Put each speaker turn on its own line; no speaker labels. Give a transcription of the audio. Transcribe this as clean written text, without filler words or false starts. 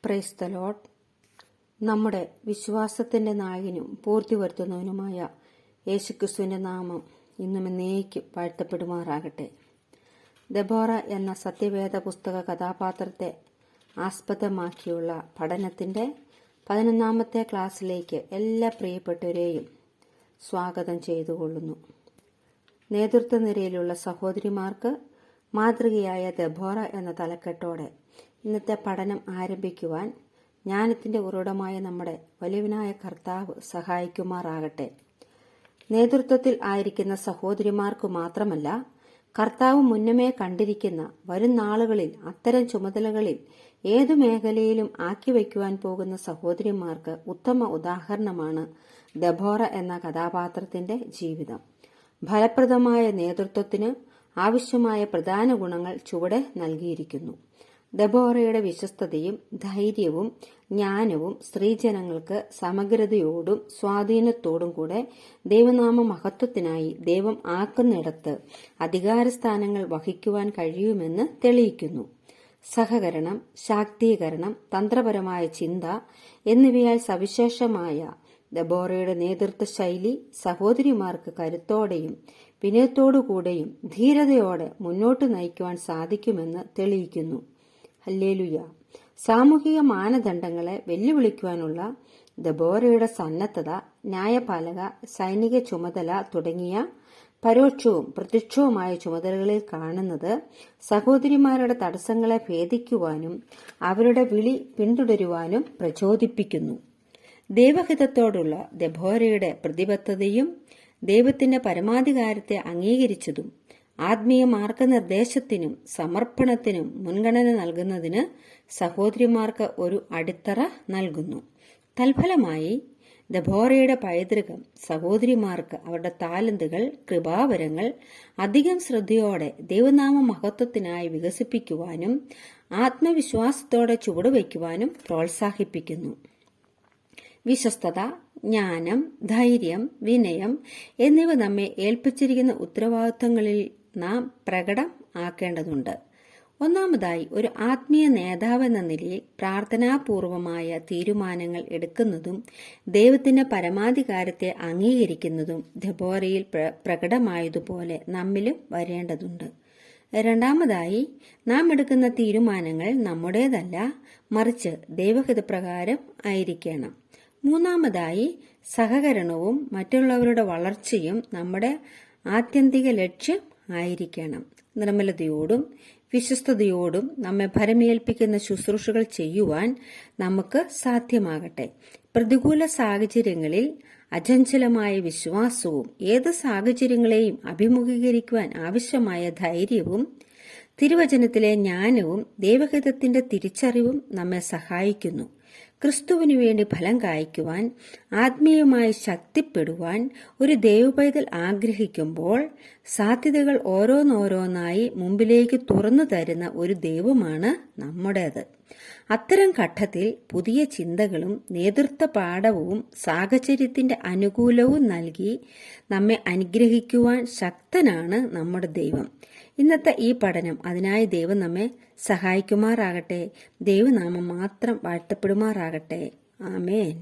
Praise the Lord. നമ്മുടെ വിശ്വാസത്തിന്റെ നായകനും പൂർത്തി വരുത്തുന്നവനുമായ യേശുക്രിസ്തുവിന്റെ നാമം ഇന്നും എന്നേക്കും വാഴ്ത്തപ്പെടുമാറാകട്ടെ. ദെബോറ എന്ന സത്യവേദ പുസ്തക കഥാപാത്രത്തെ ആസ്പദമാക്കിയുള്ള പഠനത്തിന്റെ 11ാമത്തെ ക്ലാസ്സിലേക്ക് എല്ലാ പ്രിയപ്പെട്ടവരെയും സ്വാഗതം ചെയ്തുകൊള്ളുന്നു. നേതൃത്വ നിരയിലുള്ള സഹോദരിമാർക്ക് മാതൃകയായ ദെബോറ എന്ന തലക്കെട്ടോടെ ഇന്നത്തെ പഠനം ആരംഭിക്കുവാൻ ജ്ഞാനത്തിന്റെ ഉറവിടമായ നമ്മുടെ വലിയവനായ കർത്താവ് സഹായിക്കുമാറാകട്ടെ. നേതൃത്വത്തിൽ ആയിരിക്കുന്ന സഹോദരിമാർക്കു മാത്രമല്ല, കർത്താവ് മുന്നമേ കണ്ടിരിക്കുന്ന വരും നാളുകളിൽ അത്തരം ചുമതലകളിൽ ഏതു മേഖലയിലും ആക്കി വയ്ക്കുവാൻ പോകുന്ന സഹോദരിമാർക്ക് ഉത്തമ ഉദാഹരണമാണ് ദെബോറ എന്ന കഥാപാത്രത്തിന്റെ ജീവിതം. ഫലപ്രദമായ നേതൃത്വത്തിന് ആവശ്യമായ പ്രധാന ഗുണങ്ങൾ ചുവടെ നൽകിയിരിക്കുന്നു. ദെബോറയുടെ വിശ്വസ്തതയും ധൈര്യവും ജ്ഞാനവും സ്ത്രീജനങ്ങൾക്ക് സമഗ്രതയോടും സ്വാധീനത്തോടും കൂടെ ദൈവനാമ മഹത്വത്തിനായി ദൈവം ആക്കുന്നിടത്ത് അധികാരസ്ഥാനങ്ങൾ വഹിക്കുവാൻ കഴിയുമെന്ന് തെളിയിക്കുന്നു. സഹകരണം, ശാക്തീകരണം, തന്ത്രപരമായ ചിന്ത എന്നിവയാൽ സവിശേഷമായ ദെബോറയുടെ നേതൃത്വ ശൈലി സഹോദരിമാർക്ക് കരുത്തോടെയും വിനയത്തോടുകൂടെയും ധീരതയോടെ മുന്നോട്ട് നയിക്കുവാൻ സാധിക്കുമെന്ന് തെളിയിക്കുന്നു. ഹല്ലേലൂയ. സാമൂഹിക മാനദണ്ഡങ്ങളെ വെല്ലുവിളിക്കുവാനുള്ള ദെബോറയുടെ സന്നദ്ധത, ന്യായപാലക, സൈനിക ചുമതല തുടങ്ങിയ പരോക്ഷവും പ്രത്യക്ഷവുമായ ചുമതലകളിൽ കാണുന്നത് സഹോദരിമാരുടെ തടസ്സങ്ങളെ ഭേദിക്കുവാനും അവരുടെ വിളി പിന്തുടരുവാനും പ്രചോദിപ്പിക്കുന്നു. ദൈവഹിതത്തോടുള്ള ദെബോറയുടെ പ്രതിബദ്ധതയും ദൈവത്തിന്റെ പരമാധികാരത്തെ അംഗീകരിച്ചതും ആത്മീയ മാർഗനിർദ്ദേശത്തിനും സമർപ്പണത്തിനും മുൻഗണന നൽകുന്നതിന് സഹോദരിമാർക്ക് ഒരു അടിത്തറ നൽകുന്നു. തൽഫലമായി ദെബോറയുടെ പൈതൃകം സഹോദരിമാർക്ക് അവരുടെ താലന്തുകൾ, കൃപാവരങ്ങൾ അധികം ശ്രദ്ധയോടെ ദൈവനാമ മഹത്വത്തിനായി വികസിപ്പിക്കുവാനും ആത്മവിശ്വാസത്തോടെ ചുവടുവയ്ക്കുവാനും പ്രോത്സാഹിപ്പിക്കുന്നു. വിശ്വസ്തത, ജ്ഞാനം, ധൈര്യം, വിനയം എന്നിവ നമ്മെ ഏൽപ്പിച്ചിരിക്കുന്ന ഉത്തരവാദിത്തങ്ങളിൽ നാം പ്രകടം ആക്കേണ്ടതുണ്ട്. ഒന്നാമതായി, ഒരു ആത്മീയ നേതാവെന്ന നിലയിൽ പ്രാർത്ഥനാപൂർവമായ തീരുമാനങ്ങൾ എടുക്കുന്നതും ദൈവത്തിന്റെ പരമാധികാരത്തെ അംഗീകരിക്കുന്നതും ദെബോറയിൽ പ്രകടമായതുപോലെ നമ്മിലും വരേണ്ടതുണ്ട്. രണ്ടാമതായി, നാം എടുക്കുന്ന തീരുമാനങ്ങൾ നമ്മുടേതല്ല, മറിച്ച് ദൈവഹിതപ്രകാരം ആയിരിക്കണം. മൂന്നാമതായി, സഹകരണവും മറ്റുള്ളവരുടെ വളർച്ചയും നമ്മുടെ ആത്യന്തിക ലക്ഷ്യം ആയിരിക്കണം. നിർമ്മലതയോടും വിശ്വസ്തയോടും നമ്മെ ഭരമേൽപ്പിക്കുന്ന ശുശ്രൂഷകൾ ചെയ്യുവാൻ നമുക്ക് സാധ്യമാകട്ടെ. പ്രതികൂല സാഹചര്യങ്ങളിൽ അചഞ്ചലമായ വിശ്വാസവും ഏത് സാഹചര്യങ്ങളെയും അഭിമുഖീകരിക്കുവാൻ ആവശ്യമായ ധൈര്യവും തിരുവചനത്തിലെ ജ്ഞാനവും ദൈവഹിതത്തിന്റെ തിരിച്ചറിവും നമ്മെ സഹായിക്കുന്നു. ക്രിസ്തുവിനു വേണ്ടി ഫലം കായ്ക്കുവാൻ, ആത്മീയമായി ശക്തിപ്പെടുവാൻ ഒരു ദൈവപൈതൽ ആഗ്രഹിക്കുമ്പോൾ സാധ്യതകൾ ഓരോന്നോരോന്നായി മുമ്പിലേക്ക് തുറന്നു തരുന്ന ഒരു ദൈവമാണ് നമ്മുടേത്. അത്തരം ഘട്ടത്തിൽ പുതിയ ചിന്തകളും നേതൃത്വ പാഠവും സാഹചര്യത്തിന്റെ അനുകൂലവും നൽകി നമ്മെ അനുഗ്രഹിക്കുവാൻ ശക്തനാണ് നമ്മുടെ ദൈവം. ഇന്നത്തെ ഈ പഠനം അതിനായി ദൈവം നമ്മെ സഹായിക്കുമാറാകട്ടെ. ദൈവനാമം മാത്രം വാഴ്ത്തപ്പെടുമാറാകട്ടെ. ആമേൻ.